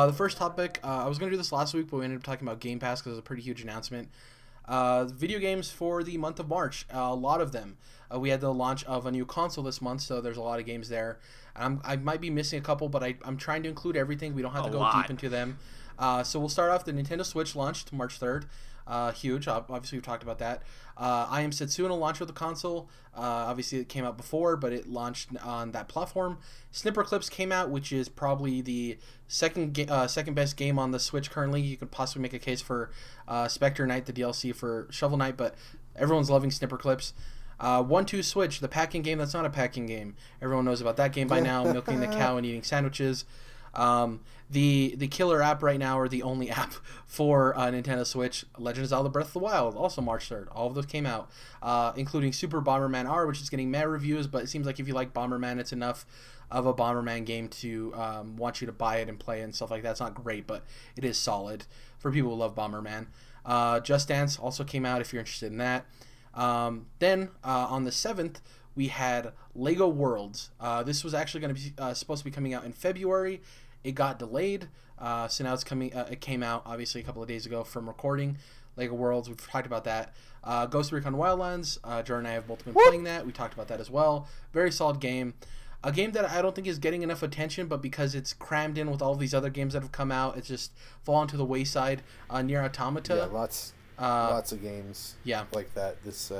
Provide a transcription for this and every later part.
The first topic, I was going to do this last week, but we ended up talking about Game Pass because it was a pretty huge announcement. Video games for the month of March, a lot of them. We had the launch of a new console this month, so there's a lot of games there. I might be missing a couple, but I'm trying to include everything. We don't have to go deep into them. So we'll start off. The Nintendo Switch launched March 3rd. Huge. Obviously, we've talked about that. I Am Setsuna launched with the console. Obviously, it came out before, but it launched on that platform. Snipper Clips came out, which is probably the second best game on the Switch currently. You could possibly make a case for Spectre Knight, the DLC for Shovel Knight, but everyone's loving Snipper Clips. 1-2 Switch, the packing game that's not a packing game. Everyone knows about that game by now, milking the cow and eating sandwiches. The killer app right now, or the only app for Nintendo Switch, Legend of Zelda Breath of the Wild, also March 3rd. All of those came out, including Super Bomberman R, which is getting mad reviews, but it seems like if you like Bomberman, it's enough of a Bomberman game to want you to buy it and play it and stuff like that. It's not great, but it is solid for people who love Bomberman. Just Dance also came out if you're interested in that. Then on the 7th, we had Lego Worlds. This was actually going to be supposed to be coming out in February. It got delayed, so now it's coming. It came out obviously a couple of days ago from recording. Lego Worlds, we've talked about that. Ghost Recon Wildlands, Jordan and I have both been playing that. We talked about that as well. Very solid game. A game that I don't think is getting enough attention, but because it's crammed in with all these other games that have come out, it's just fallen to the wayside. Nier Automata. Yeah, lots of games. Yeah. Like that. This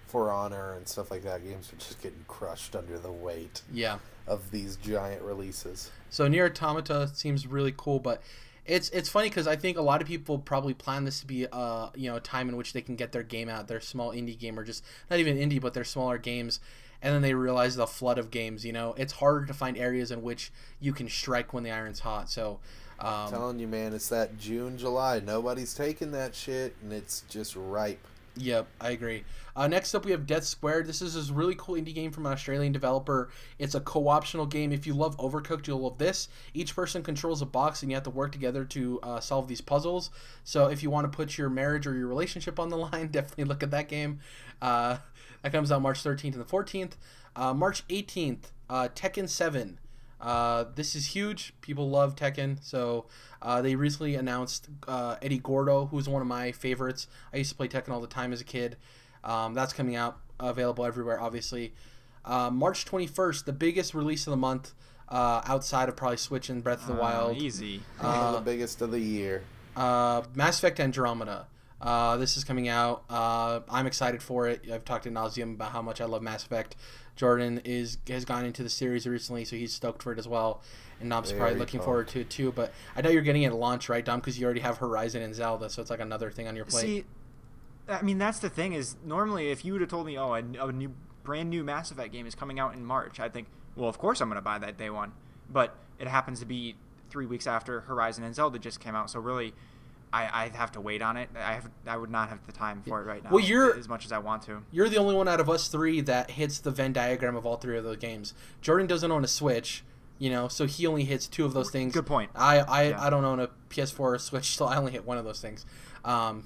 For Honor and stuff like that. Games are just getting crushed under the weight. Yeah. Of these giant releases. So Nier Automata seems really cool, but it's funny because I think a lot of people probably plan this to be a time in which they can get their game out, their small indie game, or just not even indie, but their smaller games, and then they realize the flood of games. It's harder to find areas in which you can strike when the iron's hot. So I'm telling you, man, it's that June, July. Nobody's taking that shit, and it's just ripe. Yep, I agree. Next up, we have Death Squared. This is a really cool indie game from an Australian developer. It's a co-optional game. If you love Overcooked, you'll love this. Each person controls a box, and you have to work together to solve these puzzles. So if you want to put your marriage or your relationship on the line, definitely look at that game. That comes out March 13th and the 14th. March 18th, Tekken 7. This is huge. People love Tekken. So they recently announced Eddie Gordo, who's one of my favorites. I used to play Tekken all the time as a kid. That's coming out, available everywhere, obviously. March 21st, the biggest release of the month, outside of probably Switch and Breath of the Wild. Easy. The biggest of the year. Mass Effect Andromeda. This is coming out. I'm excited for it. I've talked ad nauseum about how much I love Mass Effect. Jordan has gone into the series recently, so he's stoked for it as well. And Dom's probably looking forward to it too. But I know you're getting it at launch, right, Dom? Because you already have Horizon and Zelda, so it's like another thing on your plate. See, I mean, that's the thing is, normally if you would have told me, a brand new Mass Effect game is coming out in March, I'd think, well, of course I'm going to buy that day one. But it happens to be 3 weeks after Horizon and Zelda just came out, so really, I have to wait on it. I would not have the time for it right now. Well, as much as I want to. You're the only one out of us three that hits the Venn diagram of all three of those games. Jordan doesn't own a Switch, so he only hits two of those things. Good point. I don't own a PS4 or a Switch, so I only hit one of those things.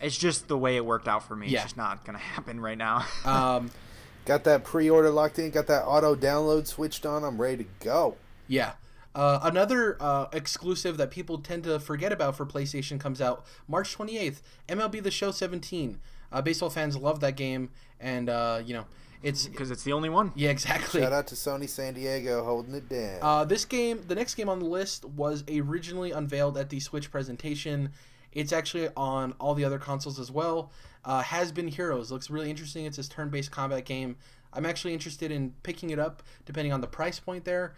It's just the way it worked out for me. Yeah. It's just not going to happen right now. Got that pre-order locked in. Got that auto download switched on. I'm ready to go. Yeah. Another exclusive that people tend to forget about for PlayStation comes out March 28th. MLB The Show 17. Baseball fans love that game, and it's because it's the only one. Yeah, exactly. Shout out to Sony San Diego holding it down. The next game on the list was originally unveiled at the Switch presentation. It's actually on all the other consoles as well. Has Been Heroes looks really interesting. It's this turn-based combat game. I'm actually interested in picking it up depending on the price point there.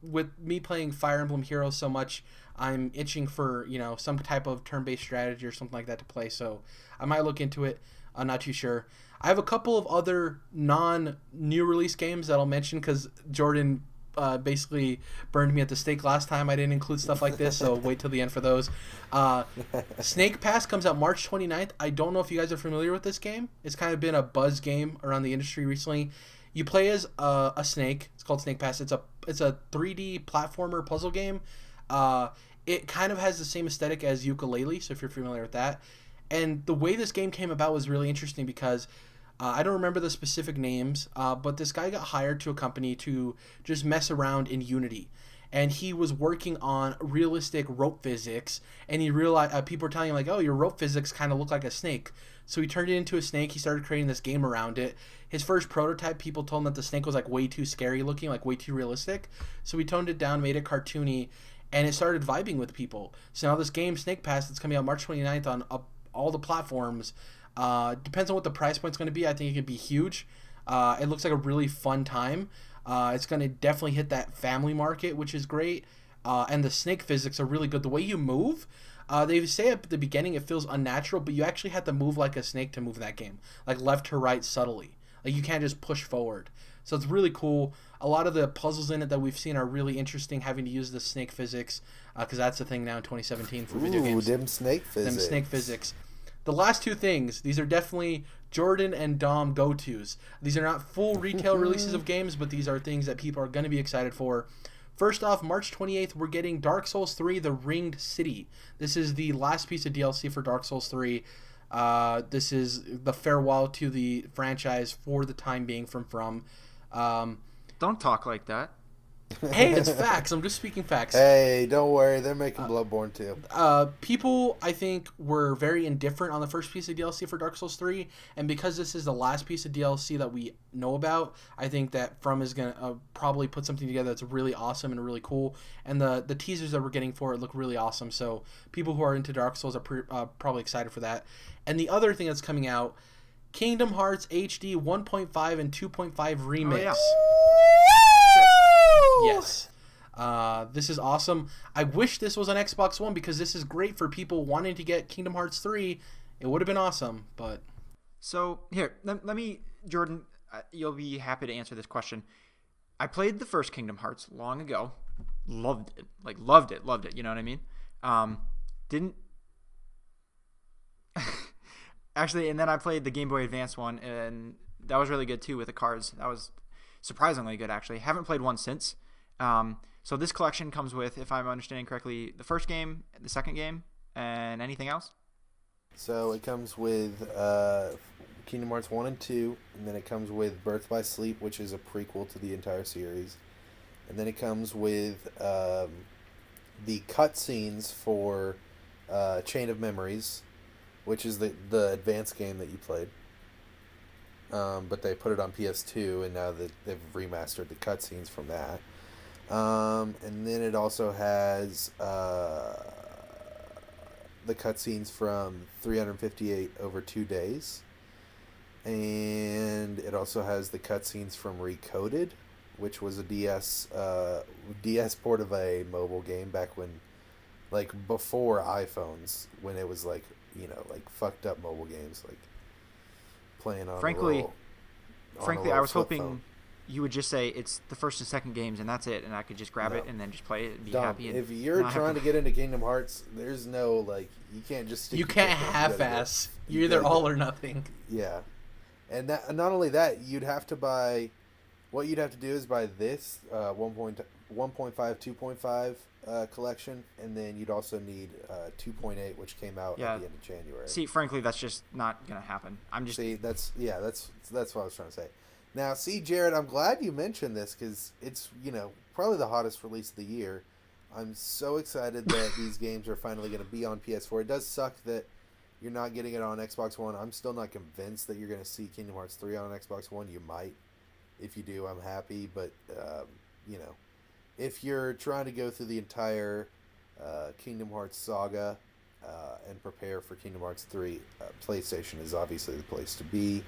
With me playing Fire Emblem Heroes so much, I'm itching for some type of turn-based strategy or something like that to play. So I might look into it. I'm not too sure. I have a couple of other non-new release games that I'll mention because Jordan basically burned me at the stake last time I didn't include stuff like this, so wait till the end for those. Snake Pass comes out March 29th. I don't know if you guys are familiar with this game. It's kind of been a buzz game around the industry recently. You play as a snake. It's called Snake Pass. It's a 3D platformer puzzle game. It kind of has the same aesthetic as Yooka-Laylee, so if you're familiar with that. And the way this game came about was really interesting because I don't remember the specific names, but this guy got hired to a company to just mess around in Unity. and he was working on realistic rope physics, and he realized people were telling him like, oh, your rope physics kind of look like a snake. So he turned it into a snake. He started creating this game around it. His first prototype, people told him that the snake was like way too scary looking, like way too realistic. So he toned it down, made it cartoony, and it started vibing with people. So now this game, Snake Pass, that's coming out March 29th on all the platforms. Depends on what the price point's going to be. I think it could be huge. It looks like a really fun time. It's going to definitely hit that family market, which is great. And the snake physics are really good. The way you move, they say at the beginning it feels unnatural, but you actually have to move like a snake to move that game. Like left to right subtly. Like you can't just push forward. So it's really cool. A lot of the puzzles in it that we've seen are really interesting, having to use the snake physics, because that's the thing now in 2017 for video games. Them snake physics. Them snake physics. The last two things, these are definitely Jordan and Dom go-tos. These are not full retail releases of games, but these are things that people are going to be excited for. First off, March 28th, we're getting Dark Souls 3, The Ringed City. This is the last piece of DLC for Dark Souls 3. This is the farewell to the franchise for the time being from. Don't talk like that. Hey, it's facts. I'm just speaking facts. Hey, don't worry. They're making Bloodborne too. People, I think, were very indifferent on the first piece of DLC for Dark Souls 3, and because this is the last piece of DLC that we know about, I think that From is going to probably put something together that's really awesome and really cool, and the teasers that we're getting for it look really awesome, so people who are into Dark Souls are probably excited for that. And the other thing that's coming out, Kingdom Hearts HD 1.5 and 2.5 Remix. Oh, yeah. Yes. This is awesome. I wish this was on Xbox One because this is great for people wanting to get Kingdom Hearts 3. It would have been awesome, but... So, here, let me... Jordan, you'll be happy to answer this question. I played the first Kingdom Hearts long ago. Loved it. Like, loved it. You know what I mean? Didn't... Actually, and then I played the Game Boy Advance one, and that was really good, too, with the cards. That was surprisingly good, actually. Haven't played one since. So this collection comes with, if I'm understanding correctly, the first game, the second game, and anything else? So it comes with Kingdom Hearts 1 and 2, and then it comes with Birth by Sleep, which is a prequel to the entire series. And then it comes with the cutscenes for Chain of Memories, which is the advanced game that you played. But they put it on PS2, and now they've remastered the cutscenes from that. And then it also has the cutscenes from 358 over 2 days. And it also has the cutscenes from Recoded, which was a DS port of a mobile game back when, like, before iPhones, when it was like, you know, like fucked up mobile games, like playing on Frankly, I was hoping phone. You would just say it's the first and second games and that's it, and I could just grab it and then just play it and be happy. And if you're trying to get into Kingdom Hearts, there's no, like, you can't just stick. You can't half-ass. You're either all or nothing. Yeah, and not only that, you'd have to buy. What you'd have to do is buy this 1.5, 2.5 collection, and then you'd also need 2.8, which came out at the end of January. See, frankly, that's just not gonna happen. That's what I was trying to say. Now, see, Jerrad, I'm glad you mentioned this because it's, you know, probably the hottest release of the year. I'm so excited that these games are finally going to be on PS4. It does suck that you're not getting it on Xbox One. I'm still not convinced that you're going to see Kingdom Hearts 3 on Xbox One. You might. If you do, I'm happy. But, you know, if you're trying to go through the entire Kingdom Hearts saga and prepare for Kingdom Hearts 3, PlayStation is obviously the place to be.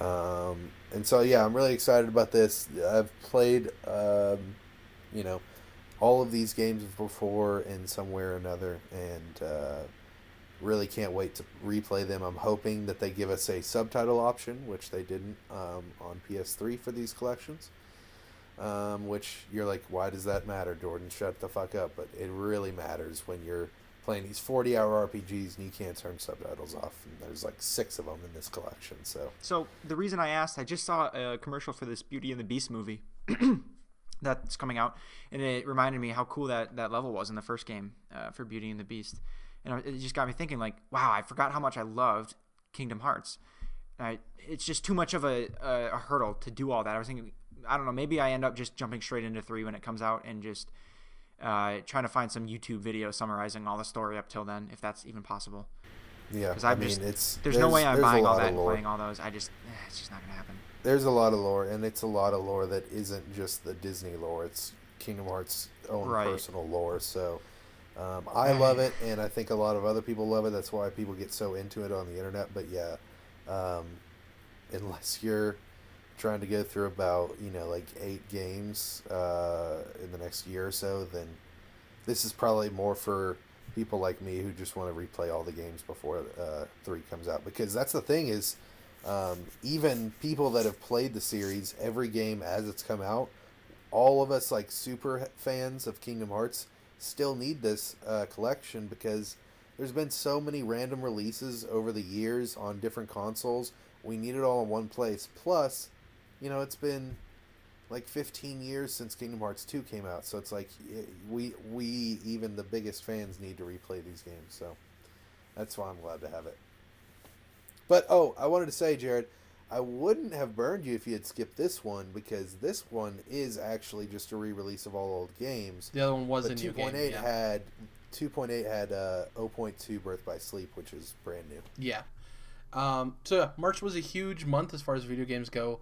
And so, yeah, I'm really excited about this. I've played, you know, all of these games before in some way or another, and really can't wait to replay them. I'm hoping that they give us a subtitle option, which they didn't on PS3 for these collections, which you're like, why does that matter, Jordan? Shut the fuck up. But it really matters when you're playing these 40-hour RPGs and you can't turn subtitles off, and there's like 6 of them in this collection. So the reason I asked, I just saw a commercial for this Beauty and the Beast movie that's coming out, and it reminded me how cool that level was in the first game for Beauty and the Beast, and it just got me thinking, like, wow, I forgot how much I loved Kingdom Hearts. It's just too much of a hurdle to do all that. I was thinking, I don't know, maybe I end up just jumping straight into 3 when it comes out and just trying to find some YouTube video summarizing all the story up till then, if that's even possible. Yeah, Because there's no way I'm buying all that and lore. playing all those. It's just not gonna happen. There's a lot of lore, and it's a lot of lore that isn't just the Disney lore. It's Kingdom Hearts' own personal lore. So I love it, and I think a lot of other people love it. That's why people get so into it on the internet. But yeah, unless you're trying to go through about 8 games in the next year or so, then this is probably more for people like me who just want to replay all the games before 3 comes out. Because that's the thing is, even people that have played the series, every game as it's come out, all of us like super fans of Kingdom Hearts still need this collection, because there's been so many random releases over the years on different consoles. We need it all in one place. Plus, it's been like 15 years since Kingdom Hearts 2 came out, so it's like we even the biggest fans need to replay these games. So that's why I'm glad to have it. But I wanted to say, Jerrad, I wouldn't have burned you if you had skipped this one, because this one is actually just a re-release of all old games. The other one was but a new game. 2.8 had 0.2 Birth by Sleep, which is brand new. Yeah. So March was a huge month as far as video games go.